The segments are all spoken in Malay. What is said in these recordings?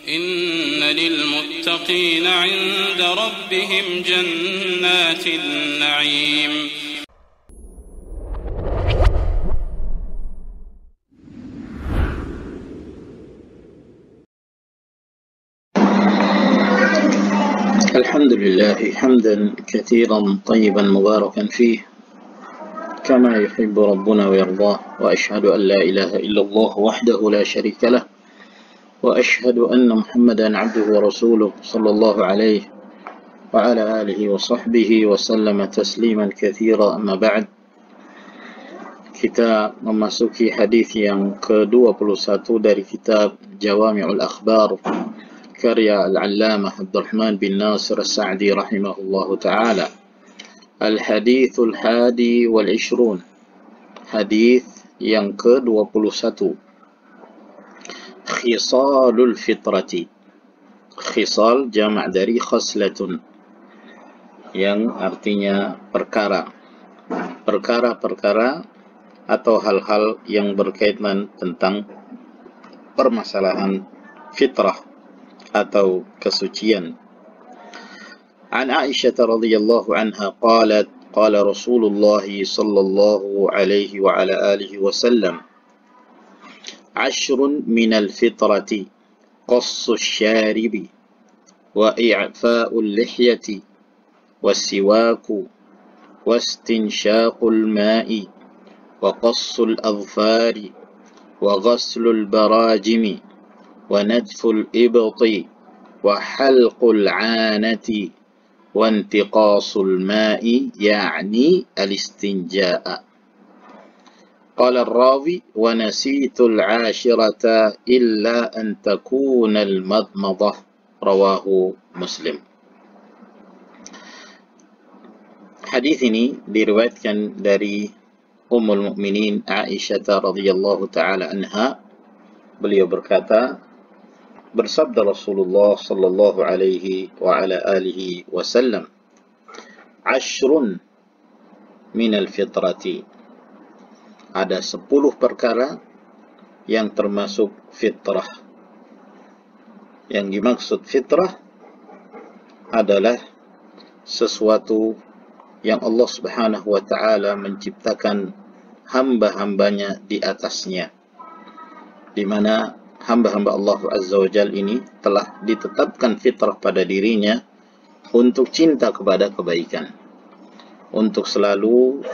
إن للمتقين عند ربهم جنات النعيم. الحمد لله حمدا كثيرا طيبا مباركا فيه كما يحب ربنا ويرضاه، وأشهد أن لا إله إلا الله وحده لا شريك له، وأشهد أن محمدا عبده ورسوله صلى الله عليه وعلى آله وصحبه وسلم تسليما كثيرا. أما بعد, kita memasuki hadis yang ke-21 dari kitab Jawami'ul Akhbar karya Al-Allamah Abdurrahman bin Nasir As-Sa'di rahimahullahu ta'ala. Al-Hadithul Hadi wal-Ishrun, hadis yang ke-21. Khisalul Fitrati. Khisal jama' dari khaslatun, yang artinya perkara. Perkara-perkara atau hal-hal yang berkaitan tentang permasalahan fitrah atau kesucian. An Aisyah radhiyallahu anha qalat qala Rasulullah sallallahu alaihi wa ala alihi wasallam, ashrun minal fitrati qassu syaribi wa i'fa'ul lihyati wassiwaku wastinshaqul ma'i wa qassul adfari wa ghaslul barajimi wa nadful ibti wa halqul 'anati wa intiqasul ma'i ya'ni al-istinja'a. Qala ar-rawi wa nasitul 'ashirata illa an takuna al-madmadah, rawahu Muslim. Hadis ini diriwayatkan dari Ummul Mukminin Aisyah radhiyallahu taala anha. Beliau berkata, bersabda Rasulullah sallallahu alaihi wa ala alihi wasallam, ashrun minal fitrati, ada 10 perkara yang termasuk fitrah. Yang dimaksud fitrah adalah sesuatu yang Allah subhanahu wa ta'ala menciptakan hamba-hambanya di atasnya, di mana hamba-hamba Allah Azza wa Jal ini telah ditetapkan fitrah pada dirinya untuk cinta kepada kebaikan, untuk selalu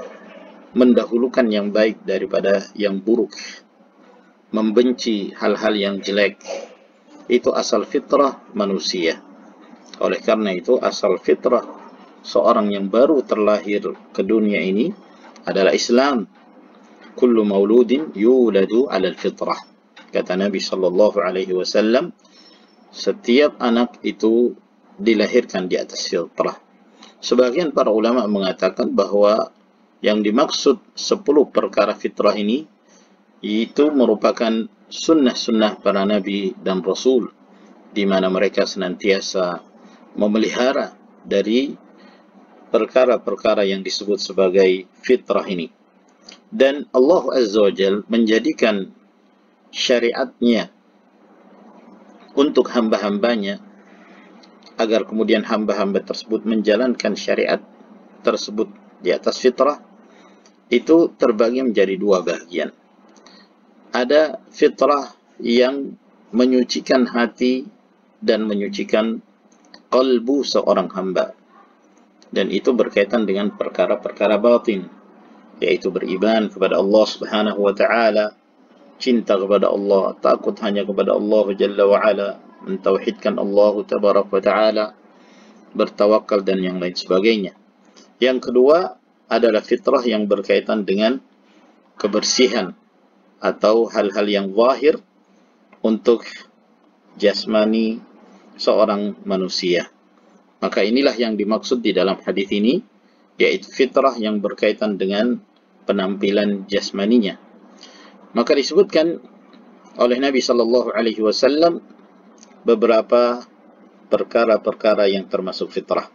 mendahulukan yang baik daripada yang buruk, membenci hal-hal yang jelek. Itu asal fitrah manusia. Oleh karena itu, asal fitrah seorang yang baru terlahir ke dunia ini adalah Islam. Kullu mauludin yuladu 'alal fitrah. Kata Nabi sallallahu alaihi wasallam, setiap anak itu dilahirkan di atas fitrah. Sebagian para ulama mengatakan bahwa yang dimaksud 10 perkara fitrah ini itu merupakan sunnah-sunnah para nabi dan rasul, di mana mereka senantiasa memelihara dari perkara-perkara yang disebut sebagai fitrah ini. Dan Allah Azza wa Jal menjadikan syariatnya untuk hamba-hambanya, agar kemudian hamba-hamba tersebut menjalankan syariat tersebut di atas fitrah. Itu terbagi menjadi 2 bagian. Ada fitrah yang menyucikan hati dan menyucikan qalbu seorang hamba, dan itu berkaitan dengan perkara-perkara batin, yaitu beriman kepada Allah subhanahu wa ta'ala, cinta kepada Allah, takut hanya kepada Allah Jalla wa'ala, mentauhidkan Allah tabarak wa ta'ala, bertawakal dan yang lain sebagainya. Yang kedua adalah fitrah yang berkaitan dengan kebersihan atau hal-hal yang zahir untuk jasmani seorang manusia. Maka inilah yang dimaksud di dalam hadis ini, yaitu fitrah yang berkaitan dengan penampilan jasmaninya. Maka disebutkan oleh Nabi sallallahu alaihi wasallam beberapa perkara-perkara yang termasuk fitrah.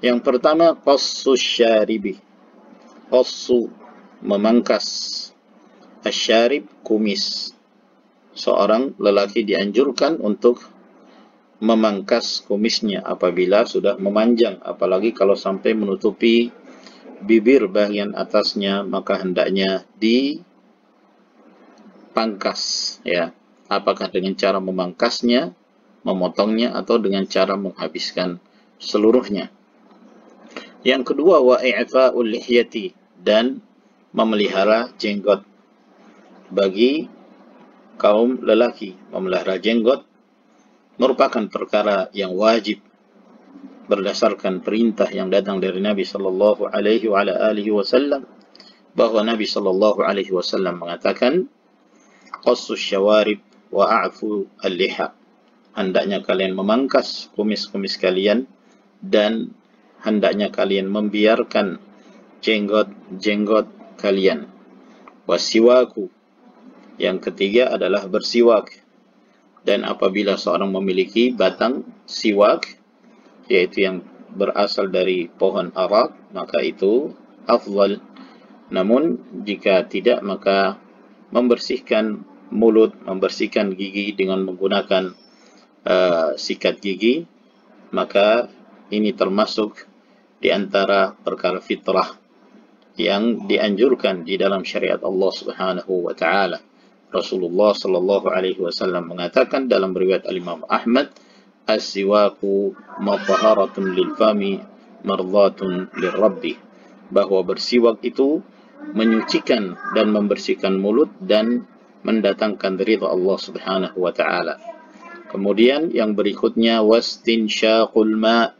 Yang pertama, qassus syaribi. Qassu, memangkas. Asyarib, kumis. seorang lelaki dianjurkan untuk memangkas kumisnya apabila sudah memanjang, apalagi kalau sampai menutupi bibir bagian atasnya, maka hendaknya dipangkas, ya. Apakah dengan cara memangkasnya, memotongnya, atau dengan cara menghabiskan seluruhnya. Yang kedua, wa i'fa'ul lihyati, dan memelihara jenggot. Bagi kaum lelaki, memelihara jenggot merupakan perkara yang wajib berdasarkan perintah yang datang dari Nabi sallallahu alaihi wasallam, bahwa Nabi sallallahu alaihi wasallam mengatakan, qassus syawarib wa a'fu al-liha. Hendaknya kalian memangkas kumis-kumis kalian dan hendaknya kalian membiarkan jenggot-jenggot kalian. Wasiwaku, yang ketiga adalah bersiwak. Dan apabila seorang memiliki batang siwak, yaitu yang berasal dari pohon arak, maka itu afdal. Namun jika tidak, maka membersihkan mulut, membersihkan gigi dengan menggunakan sikat gigi, maka ini termasuk di antara perkara fitrah yang dianjurkan di dalam syariat Allah Subhanahu wa taala. Rasulullah sallallahu alaihi wasallam mengatakan dalam riwayat Al-Imam Ahmad, as-siwaku mataharatun lil fami mardhatun lirabbi, bahwa bersiwak itu menyucikan dan membersihkan mulut dan mendatangkan ridha Allah Subhanahu wa taala. Kemudian yang berikutnya, wastinsyaqul ma',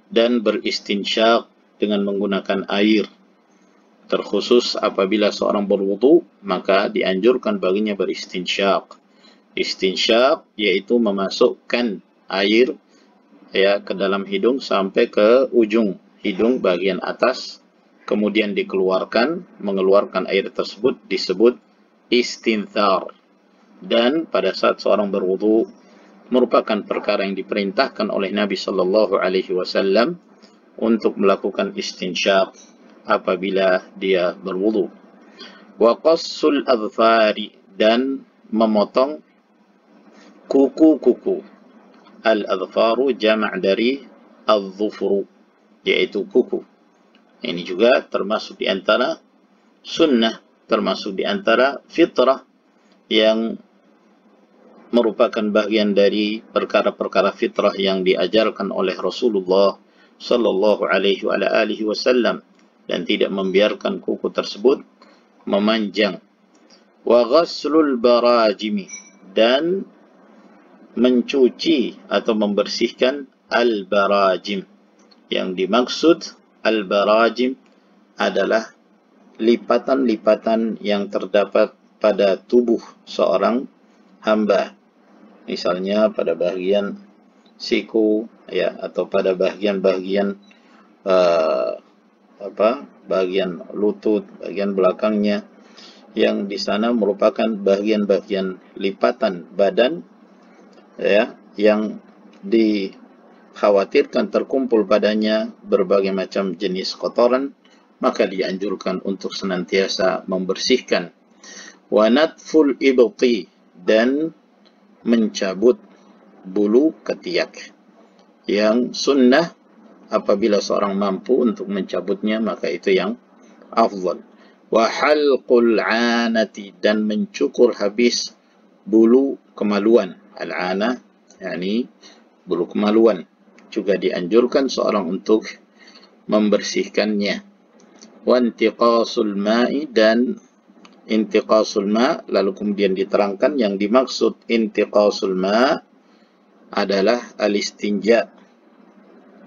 dan beristinsyak dengan menggunakan air. Terkhusus apabila seorang berwudu, maka dianjurkan baginya beristinsyak. Istinsyak yaitu memasukkan air, ya, ke dalam hidung sampai ke ujung hidung bagian atas, kemudian dikeluarkan, mengeluarkan air tersebut disebut istinthar. Dan pada saat seorang berwudu, merupakan perkara yang diperintahkan oleh Nabi sallallahu alaihi wasallam untuk melakukan istinsyak apabila dia berwudu. Wa qassul adfari, dan memotong kuku-kuku. Al-adfaru jama' dari al-dhufru, yaitu kuku. Ini juga termasuk di antara sunnah, termasuk di antara fitrah yang merupakan bagian dari perkara-perkara fitrah yang diajarkan oleh Rasulullah sallallahu alaihi wasallam, dan tidak membiarkan kuku tersebut memanjang. Wa ghaslul barajimi, dan mencuci atau membersihkan al-barajim. Yang dimaksud al-barajim adalah lipatan-lipatan yang terdapat pada tubuh seorang hamba. Misalnya pada bagian siku, ya, atau pada bagian-bagian bagian lutut, bagian belakangnya, yang di sana merupakan bagian-bagian lipatan badan, ya, yang dikhawatirkan terkumpul padanya berbagai macam jenis kotoran, maka dianjurkan untuk senantiasa membersihkan. Wa natful ibti, dan mencabut bulu ketiak. Yang sunnah apabila seorang mampu untuk mencabutnya, maka itu yang afdal. Wa halqul anati, dan mencukur habis bulu kemaluan. Al-ana yakni bulu kemaluan, juga dianjurkan seorang untuk membersihkannya. Wa intiqasul ma'i, dan intiqasul ma', lalu kemudian diterangkan yang dimaksud intiqasul ma' adalah al-istinja.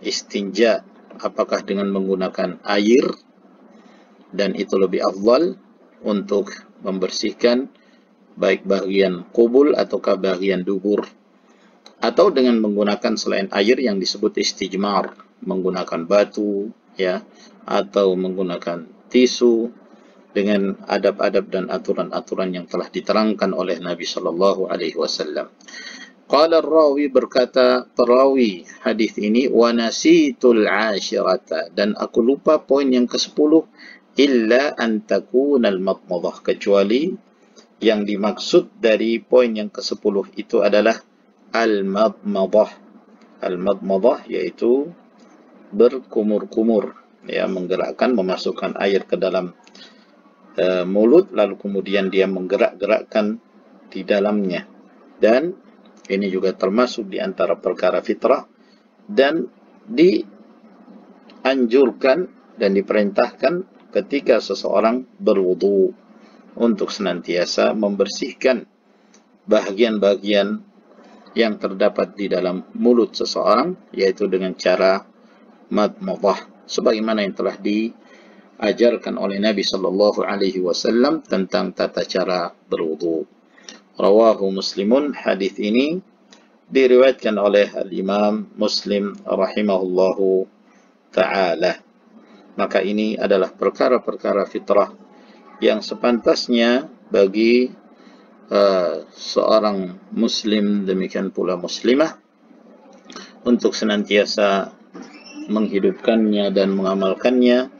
Istinja apakah dengan menggunakan air, dan itu lebih afdal untuk membersihkan baik bagian kubul ataukah bagian dubur, atau dengan menggunakan selain air yang disebut istijmar, menggunakan batu, ya, atau menggunakan tisu, dengan adab-adab dan aturan-aturan yang telah diterangkan oleh Nabi sallallahu alaihi wasallam. Qala ar-rawi, berkata perawi hadis ini, wa nasitul ashirata, dan aku lupa poin yang ke-10, illa an takuna al-madmadah, kecuali Yang dimaksud dari poin yang ke-10 itu adalah al-madmadah. Al-madmadah yaitu berkumur-kumur, ya, menggerakkan, memasukkan air ke dalam mulut, lalu kemudian dia menggerak-gerakkan di dalamnya. Dan ini juga termasuk di antara perkara fitrah, dan dianjurkan dan diperintahkan ketika seseorang berwudu untuk senantiasa membersihkan bahagian-bahagian yang terdapat di dalam mulut seseorang, yaitu dengan cara madmadah, sebagaimana yang telah diajarkan oleh Nabi sallallahu alaihi wasallam tentang tata cara berwudu. Rawahu Muslimun, hadis ini diriwayatkan oleh al-Imam Muslim rahimahullahu ta'ala. Maka ini adalah perkara-perkara fitrah yang sepantasnya bagi seorang muslim, demikian pula muslimah, untuk senantiasa menghidupkannya dan mengamalkannya.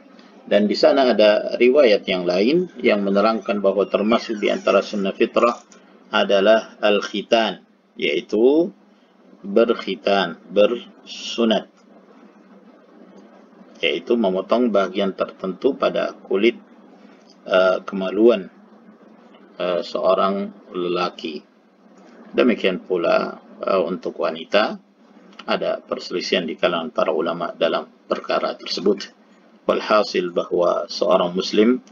Dan di sana ada riwayat yang lain yang menerangkan bahwa termasuk di antara sunnah fitrah adalah al-khitan, yaitu berkhitan, bersunat, yaitu memotong bagian tertentu pada kulit kemaluan seorang lelaki. Demikian pula untuk wanita, ada perselisihan di kalangan para ulama dalam perkara tersebut. Walhasil bahwa seorang muslim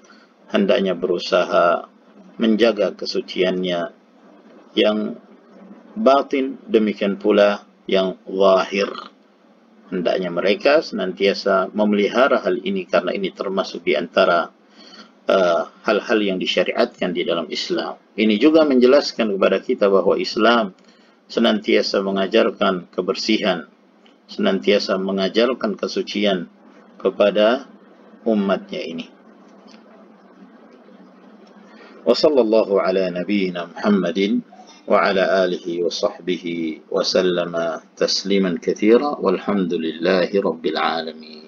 hendaknya berusaha menjaga kesuciannya yang batin, demikian pula yang zahir. Hendaknya mereka senantiasa memelihara hal ini, karena ini termasuk di antara hal-hal yang disyariatkan di dalam Islam. Ini juga menjelaskan kepada kita bahwa Islam senantiasa mengajarkan kebersihan, senantiasa mengajarkan kesucian kepada umatnya ini. Wa sallallahu ala nabiyyina Muhammadin wa ala alihi wa sahbihi wa sallama tasliman katsira walhamdulillahi rabbil alamin.